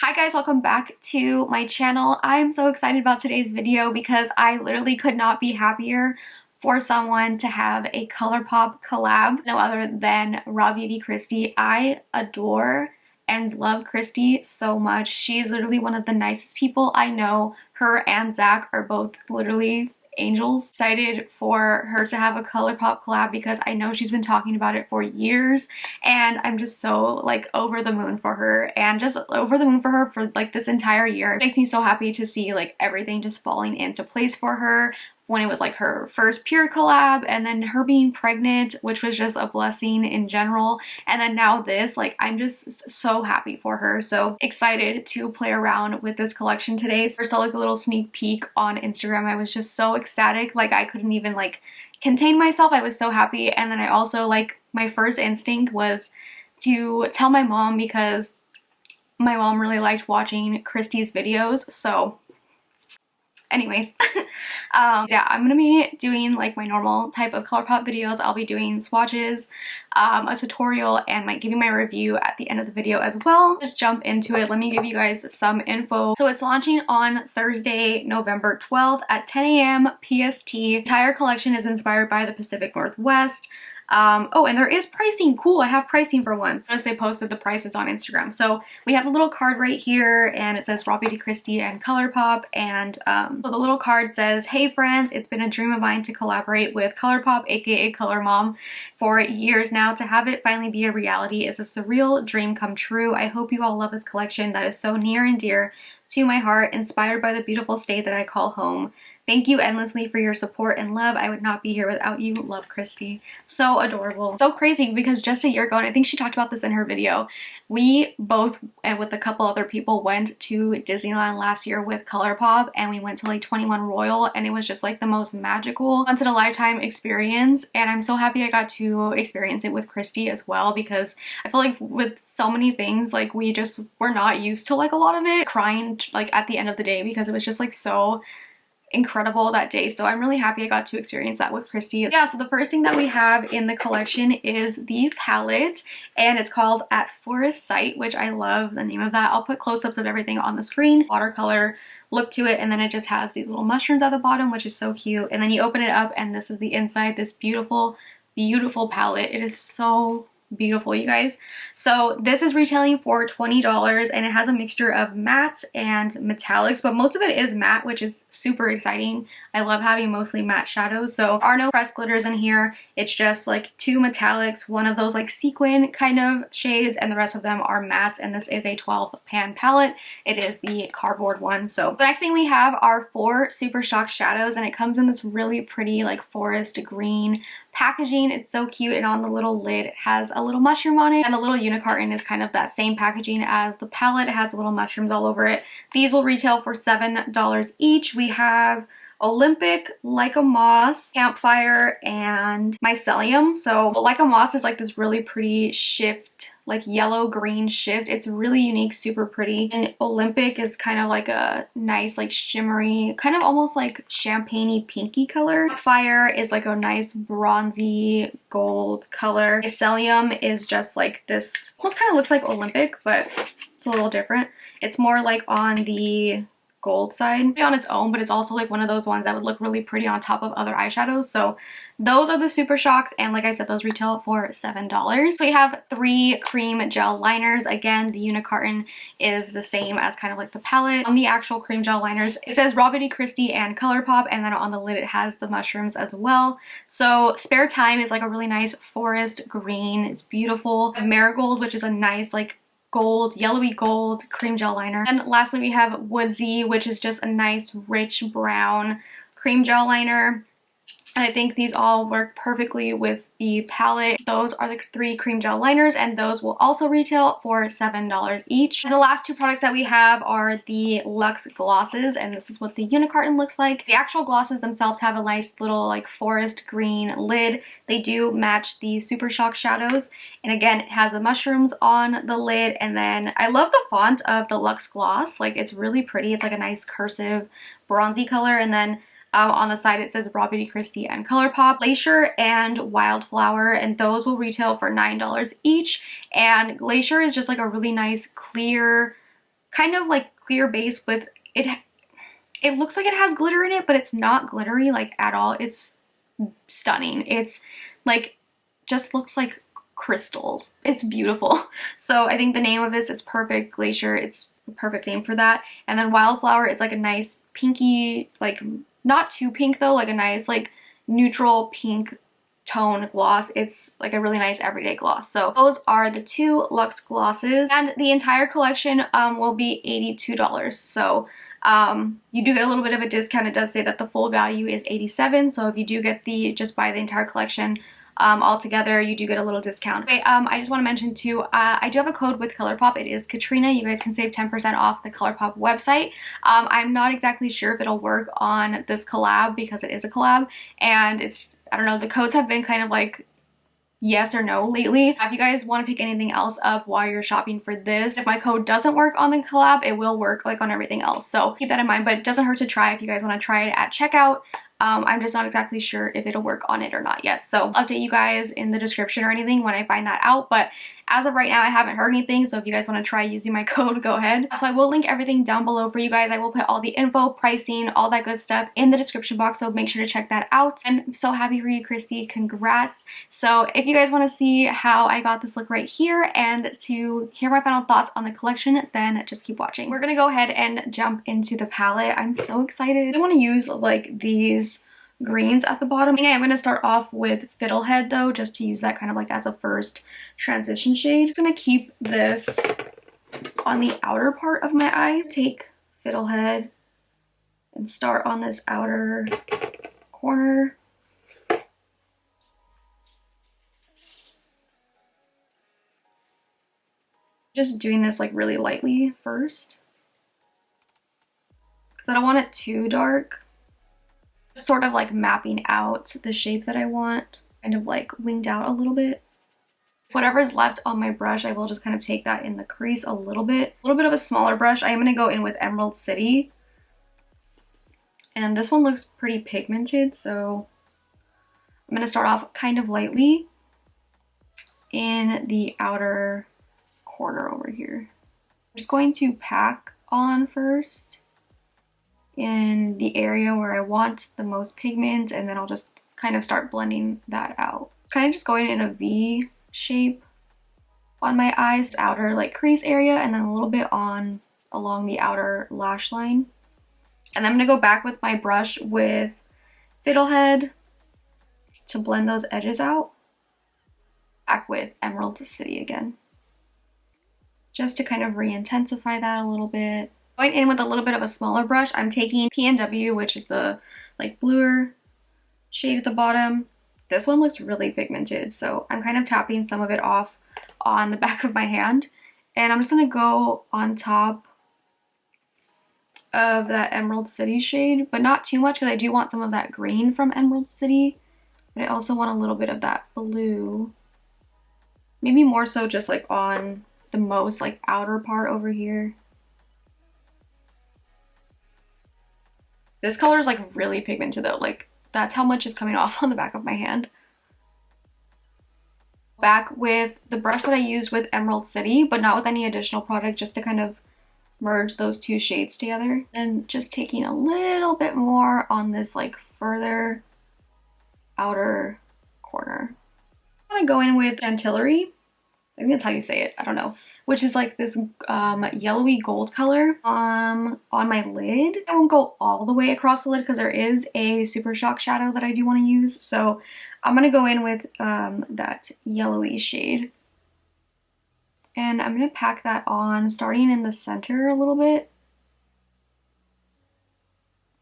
Hi guys, welcome back to my channel. I'm so excited about today's video because I literally could not be happier for someone to have a Colourpop collab. No other than RawBeautyKristi. I adore and love Kristi so much. She is literally one of the nicest people I know. Her and Zach are both literally angels. Excited for her to have a Colourpop collab because I know she's been talking about it for years, and I'm just so like over the moon for her, and just over the moon for her for like this entire year. It makes me so happy to see like everything just falling into place for her when it was like her first pure collab, and then her being pregnant, which was just a blessing in general, and then now this. Like, I'm just so happy for her. So excited to play around with this collection today. First, I like a little sneak peek on Instagram. I was just so ecstatic, like I couldn't even like contain myself. I was so happy. And then I also, like, my first instinct was to tell my mom because my mom really liked watching Kristi's videos. So anyways, yeah, I'm gonna be doing like my normal type of Colourpop videos. I'll be doing swatches, a tutorial, and like giving my review at the end of the video as well. Just jump into it. Let me give you guys some info. So it's launching on Thursday, November 12th at 10 a.m. PST. The entire collection is inspired by the Pacific Northwest. Oh, and there is pricing. Cool, I have pricing for once. Notice they posted the prices on Instagram. So we have a little card right here, and it says RawBeautyKristi and Colourpop, and so the little card says, "Hey friends, it's been a dream of mine to collaborate with Colourpop, aka Color Mom, for years now. To have it finally be a reality is a surreal dream come true. I hope you all love this collection that is so near and dear to my heart, inspired by the beautiful state that I call home. Thank you endlessly for your support and love. I would not be here without you. Love, Kristi." So adorable. So crazy because just a year ago, and I think she talked about this in her video, we both, and with a couple other people, went to Disneyland last year with Colourpop, and we went to like 21 Royal, and it was just like the most magical, once in a lifetime experience. And I'm so happy I got to experience it with Kristi as well, because I feel like with so many things, like we just were not used to like a lot of it. Crying like at the end of the day because it was just like so incredible that day. So I'm really happy I got to experience that with Kristi. Yeah, so the first thing that we have in the collection is the palette, and it's called At Forest Sight, which I love the name of that. I'll put close-ups of everything on the screen. Watercolor look to it, and then it just has these little mushrooms at the bottom, which is so cute. And then you open it up, and this is the inside, this beautiful, beautiful palette. It is so beautiful, you guys. So this is retailing for $20, and it has a mixture of mattes and metallics, but most of it is matte, which is super exciting. I love having mostly matte shadows. So there are no pressed glitters in here. It's just like two metallics, one of those like sequin kind of shades, and the rest of them are mattes, and this is a 12 pan palette. It is the cardboard one. So the next thing we have are 4 Super Shock shadows, and it comes in this really pretty like forest green packaging. It's so cute, and on the little lid it has a little mushroom on it, and the little unicorn is kind of that same packaging as the palette. It has little mushrooms all over it. These will retail for $7 each. We have Olympic, Like a Moss, Campfire, and Mycelium. So Like a Moss is like this really pretty shift, like yellow green shift. It's really unique, super pretty. And Olympic is kind of like a nice like shimmery, kind of almost like champagne-y pinky color. Campfire is like a nice bronzy gold color. Mycelium is just like this, almost kind of looks like Olympic, but it's a little different. It's more like on the gold side on its own, but it's also like one of those ones that would look really pretty on top of other eyeshadows. So those are the Super Shocks, and like I said, those retail for $7. So we have 3 cream gel liners. Again, the unicorn is the same as kind of like the palette. On the actual cream gel liners, it says RawBeautyKristi and Colourpop, and then on the lid it has the mushrooms as well. So Spare Time is like a really nice forest green. It's beautiful. Marigold, which is a nice like gold, yellowy gold cream gel liner. And lastly, we have Woodsy, which is just a nice rich brown cream gel liner. And I think these all work perfectly with the palette. Those are the 3 cream gel liners, and those will also retail for $7 each. And the last 2 products that we have are the Luxe glosses, and this is what the unicorn looks like. The actual glosses themselves have a nice little like forest green lid. They do match the Super Shock shadows, and again, it has the mushrooms on the lid. And then I love the font of the Luxe gloss. Like, it's really pretty. It's like a nice cursive bronzy color, and then on the side it says RawBeautyKristi and Colourpop, Glacier, and Wildflower, and those will retail for $9 each. And Glacier is just like a really nice clear kind of like clear base with it. It looks like it has glitter in it, but it's not glittery like at all. It's stunning. It's like just looks like crystals. It's beautiful. So I think the name of this is Perfect Glacier. It's a perfect name for that. And then Wildflower is like a nice pinky, like not too pink though, like a nice like neutral pink tone gloss. It's like a really nice everyday gloss. So those are the two Luxe glosses, and the entire collection will be $82. So you do get a little bit of a discount. It does say that the full value is $87. So if you do get just buy the entire collection altogether, you do get a little discount. Okay, I just want to mention too, I do have a code with Colourpop. It is KATRINA. You guys can save 10% off the Colourpop website. I'm not exactly sure if it'll work on this collab because it is a collab, and it's, I don't know, the codes have been kind of like yes or no lately. If you guys want to pick anything else up while you're shopping for this, if my code doesn't work on the collab, it will work like on everything else. So keep that in mind, but it doesn't hurt to try if you guys want to try it at checkout. I'm just not exactly sure if it'll work on it or not yet. So I'll update you guys in the description or anything when I find that out. But as of right now, I haven't heard anything. So if you guys want to try using my code, go ahead. So I will link everything down below for you guys. I will put all the info, pricing, all that good stuff in the description box. So make sure to check that out. And I'm so happy for you, Kristi. Congrats. So if you guys want to see how I got this look right here and to hear my final thoughts on the collection, then just keep watching. We're going to go ahead and jump into the palette. I'm so excited. I want to use like these greens at the bottom. I think I'm going to start off with Fiddlehead though, just to use that kind of like as a first transition shade. I'm going to keep this on the outer part of my eye. Take Fiddlehead and start on this outer corner. Just doing this like really lightly first, because I don't want it too dark. Sort of like mapping out the shape that I want, kind of like winged out a little bit. Whatever's left on my brush, I will just kind of take that in the crease a little bit of a smaller brush. I am going to go in with Emerald City, and this one looks pretty pigmented, so I'm going to start off kind of lightly in the outer corner over here. I'm just going to pack on first in the area where I want the most pigment, and then I'll just kind of start blending that out. Kind of just going in a V shape on my eyes, outer like crease area, and then a little bit on along the outer lash line. And then I'm going to go back with my brush with Fiddlehead to blend those edges out. Back with Emerald City again, just to kind of re-intensify that a little bit. Going in with a little bit of a smaller brush, I'm taking PNW, which is the like bluer shade at the bottom. This one looks really pigmented, so I'm kind of tapping some of it off on the back of my hand. And I'm just going to go on top of that Emerald City shade, but not too much because I do want some of that green from Emerald City. But I also want a little bit of that blue. Maybe more so just like on the most like outer part over here. This color is like really pigmented though, like that's how much is coming off on the back of my hand. Back with the brush that I used with Emerald City, but not with any additional product, just to kind of merge those two shades together. And just taking a little bit more on this like further outer corner. I'm gonna go in with Chantilly. I think that's how you say it, I don't know. Which is like this yellowy gold color on my lid. I won't go all the way across the lid because there is a Super Shock shadow that I do want to use. So I'm going to go in with that yellowy shade. And I'm going to pack that on starting in the center a little bit.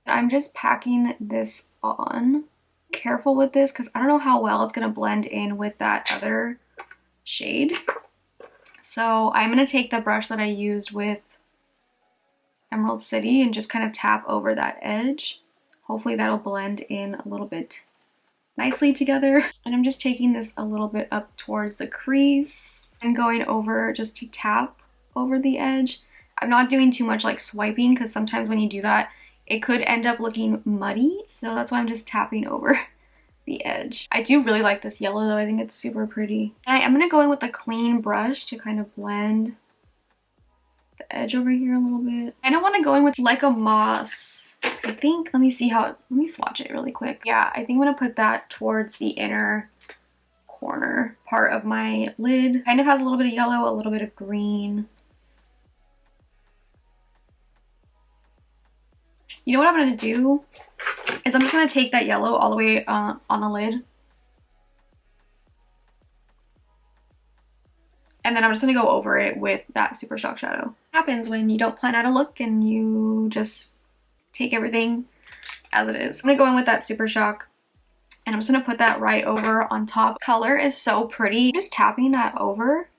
I'm just packing this on. Careful with this because I don't know how well it's going to blend in with that other shade. So I'm going to take the brush that I used with Emerald City and just kind of tap over that edge. Hopefully that'll blend in a little bit nicely together. And I'm just taking this a little bit up towards the crease and going over just to tap over the edge. I'm not doing too much like swiping because sometimes when you do that, it could end up looking muddy. So that's why I'm just tapping over the edge. I do really like this yellow though. I think it's super pretty. And I'm going to go in with a clean brush to kind of blend the edge over here a little bit. I don't want to go in with like a moss. I think, let me see how, let me swatch it really quick. Yeah, I think I'm going to put that towards the inner corner part of my lid. Kind of has a little bit of yellow, a little bit of green. You know what I'm going to do is I'm just going to take that yellow all the way on the lid. And then I'm just going to go over it with that Super Shock shadow. What happens when you don't plan out a look and you just take everything as it is. I'm going to go in with that Super Shock. And I'm just going to put that right over on top. Color is so pretty. Just tapping that over.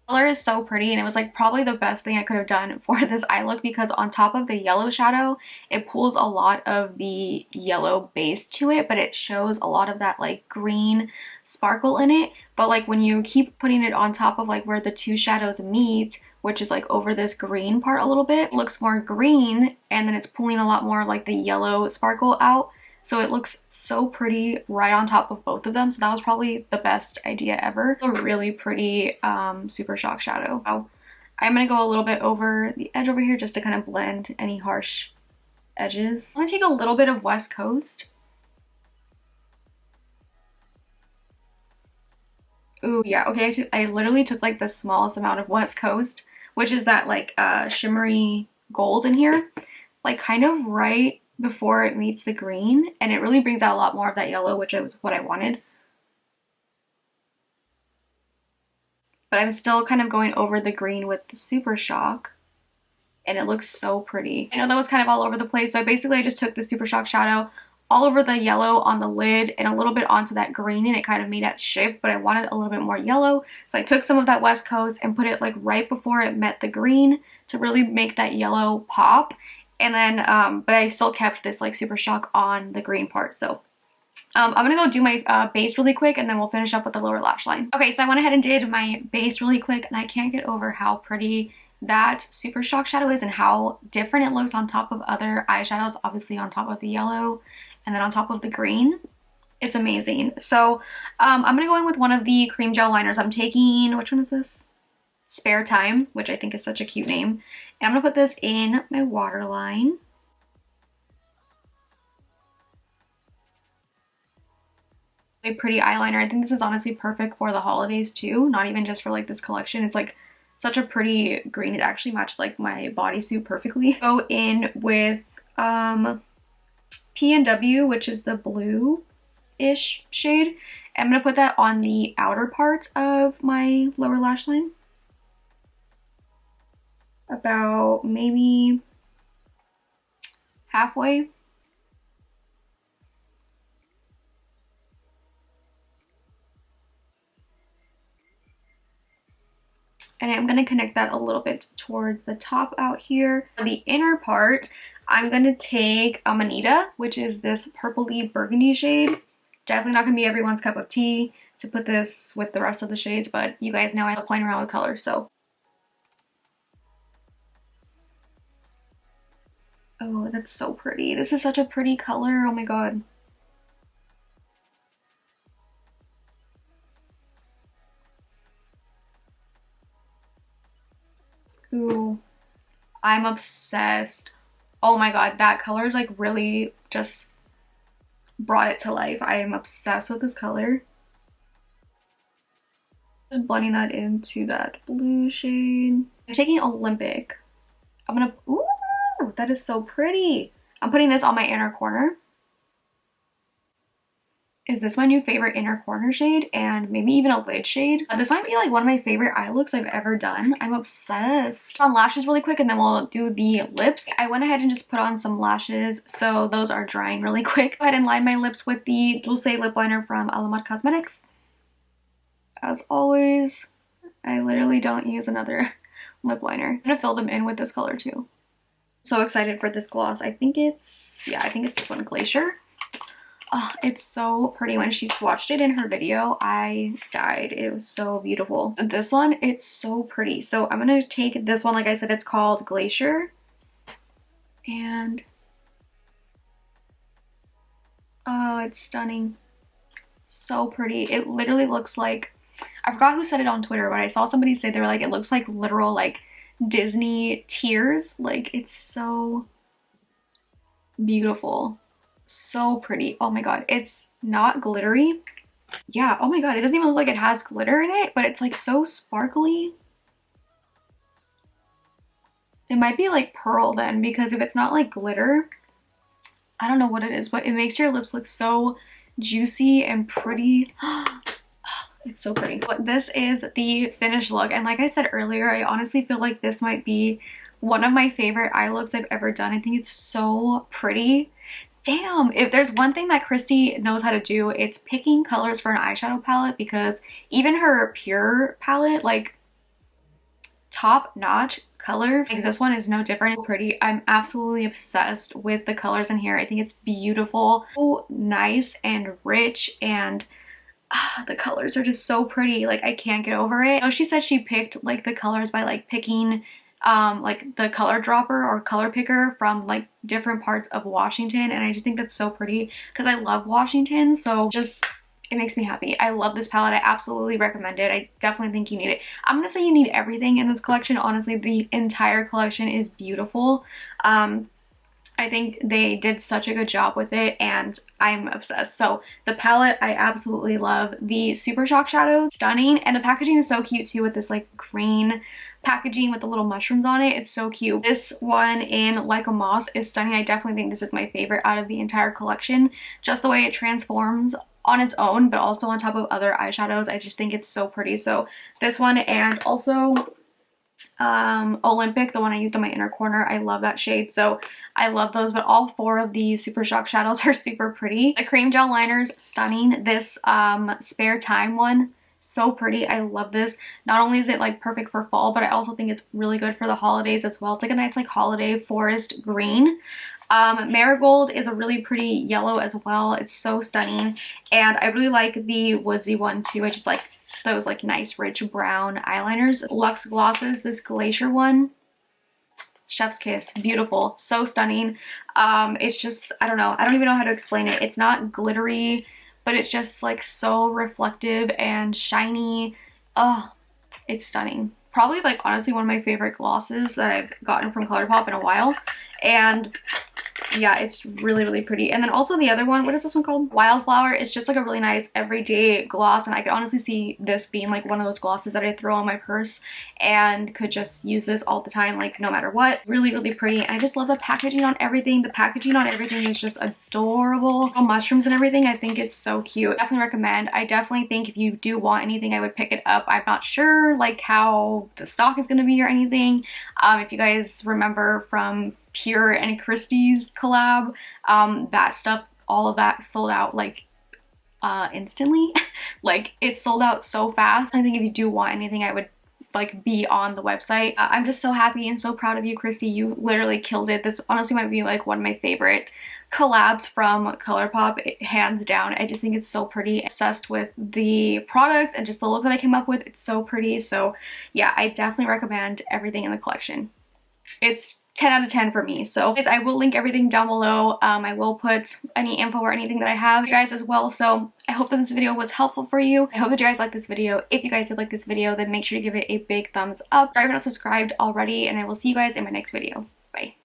Color is so pretty, and it was like probably the best thing I could have done for this eye look, because on top of the yellow shadow, it pulls a lot of the yellow base to it, but it shows a lot of that like green sparkle in it. But like when you keep putting it on top of like where the two shadows meet, which is like over this green part a little bit, it looks more green, and then it's pulling a lot more like the yellow sparkle out. So it looks so pretty right on top of both of them. So that was probably the best idea ever. A really pretty Super Shock shadow. So I'm going to go a little bit over the edge over here just to kind of blend any harsh edges. I'm going to take a little bit of West Coast. Ooh, yeah. Okay, I literally took like the smallest amount of West Coast, which is that like shimmery gold in here. Like kind of right before it meets the green, and it really brings out a lot more of that yellow, which is what I wanted. But I'm still kind of going over the green with the Super Shock, and it looks so pretty. I know that was kind of all over the place, so basically I just took the Super Shock shadow all over the yellow on the lid and a little bit onto that green, and it kind of made that shift, but I wanted a little bit more yellow, so I took some of that West Coast and put it like right before it met the green to really make that yellow pop. And then, but I still kept this like Super Shock on the green part. So I'm gonna go do my base really quick, and then we'll finish up with the lower lash line. Okay, so I went ahead and did my base really quick, and I can't get over how pretty that Super Shock shadow is and how different it looks on top of other eyeshadows, obviously on top of the yellow and then on top of the green. It's amazing. So I'm gonna go in with one of the cream gel liners. I'm taking, which one is this? Spare Time, which I think is such a cute name. And I'm gonna put this in my waterline. A pretty eyeliner. I think this is honestly perfect for the holidays too, not even just for like this collection. It's like such a pretty green. It actually matches like my bodysuit perfectly. Go in with P&W, which is the blue-ish shade. I'm gonna put that on the outer part of my lower lash line. About maybe halfway. And I'm going to connect that a little bit towards the top out here. For the inner part, I'm going to take Amanita, which is this purpley burgundy shade. Definitely not going to be everyone's cup of tea to put this with the rest of the shades, but you guys know I love playing around with colors, so. Oh, that's so pretty. This is such a pretty color. Oh my god. Ooh, I'm obsessed. Oh my god, that color like really just brought it to life. I am obsessed with this color. Just blending that into that blue shade. I'm taking Olympic. I'm gonna, ooh, that is so pretty. I'm putting this on my inner corner. Is this my new favorite inner corner shade and maybe even a lid shade? This might be like one of my favorite eye looks I've ever done. I'm obsessed. On lashes really quick, and then we'll do the lips. I went ahead and just put on some lashes, so those are drying really quick. Go ahead and line my lips with the Dulce lip liner from Alamat Cosmetics. As always, I literally don't use another lip liner. I'm gonna fill them in with this color too. So excited for this gloss. I think it's, yeah, I think it's this one, Glacier. Oh, it's so pretty. When she swatched it in her video, I died. It was so beautiful. This one, it's so pretty. So I'm gonna take this one, like I said, it's called Glacier. And oh, it's stunning. So pretty. It literally looks like I forgot who said it on Twitter, but I saw somebody say they were like, it looks like literal like Disney tears. Like, it's so beautiful, so pretty. Oh my god, it's not glittery. Yeah, oh my god, it doesn't even look like it has glitter in it, but it's like so sparkly. It might be like pearl then, because if it's not like glitter, I don't know what it is, but it makes your lips look so juicy and pretty. It's so pretty. But this is the finished look, and like I said earlier, I honestly feel like this might be one of my favorite eye looks I've ever done. I think it's so pretty. Damn, if there's one thing that Kristi knows how to do, it's picking colors for an eyeshadow palette, because even her pure palette, like top notch color, like this one is no different. It's pretty. I'm absolutely obsessed with the colors in here. I think it's beautiful, so nice and rich, and the colors are just so pretty. Like, I can't get over it. I know she said she picked like the colors by like picking like the color dropper or color picker from like different parts of Washington, and I just think that's so pretty because I love Washington, so just it makes me happy. I love this palette. I absolutely recommend it. I definitely think you need it. I'm gonna say you need everything in this collection. Honestly, the entire collection is beautiful. I think they did such a good job with it, and I'm obsessed. So the palette I absolutely love. The Super Shock shadows, stunning, and the packaging is so cute too with this like green packaging with the little mushrooms on it. It's so cute. This one in Like a Moss is stunning. I definitely think this is my favorite out of the entire collection. Just the way it transforms on its own, but also on top of other eyeshadows. I just think it's so pretty. So this one, and also Olympic, the one I used on my inner corner, I love that shade, so I love those. But all four of these Super Shock shadows are super pretty. The cream gel liners, stunning. This Spare Time one, so pretty. I love this. Not only is it like perfect for fall, but I also think it's really good for the holidays as well. It's like a nice like holiday forest green. Marigold is a really pretty yellow as well. It's so stunning, and I really like the woodsy one too. I just like those like nice rich brown eyeliners. Luxe glosses, this Glacier one, chef's kiss, beautiful, so stunning. It's just, I don't know, I don't even know how to explain it. It's not glittery, but it's just like so reflective and shiny. Oh, it's stunning. Probably like honestly one of my favorite glosses that I've gotten from Colourpop in a while, and yeah, it's really pretty. And then also the other one, what is this one called? Wildflower is just like a really nice everyday gloss, and I could honestly see this being like one of those glosses that I throw on my purse and could just use this all the time, like no matter what. Really pretty. And I just love the packaging on everything. The packaging on everything is just adorable. All mushrooms and everything, I think it's so cute. Definitely recommend. I definitely think if you do want anything, I would pick it up. I'm not sure like how the stock is going to be or anything. If you guys remember from Pure and Kristi's collab, that stuff, all of that sold out like instantly. Like, it sold out so fast. I think if you do want anything, I would like be on the website. I'm just so happy and so proud of you, Kristi. You literally killed it. This honestly might be like one of my favorite collabs from Colourpop, hands down. I just think it's so pretty. Obsessed with the products and just the look that I came up with. It's so pretty. So yeah, I definitely recommend everything in the collection. It's 10 out of 10 for me. So guys, I will link everything down below. I will put any info or anything that I have for you guys as well. So I hope that this video was helpful for you. I hope that you guys liked this video. If you guys did like this video, then make sure to give it a big thumbs up. If you're not subscribed already, and I will see you guys in my next video. Bye.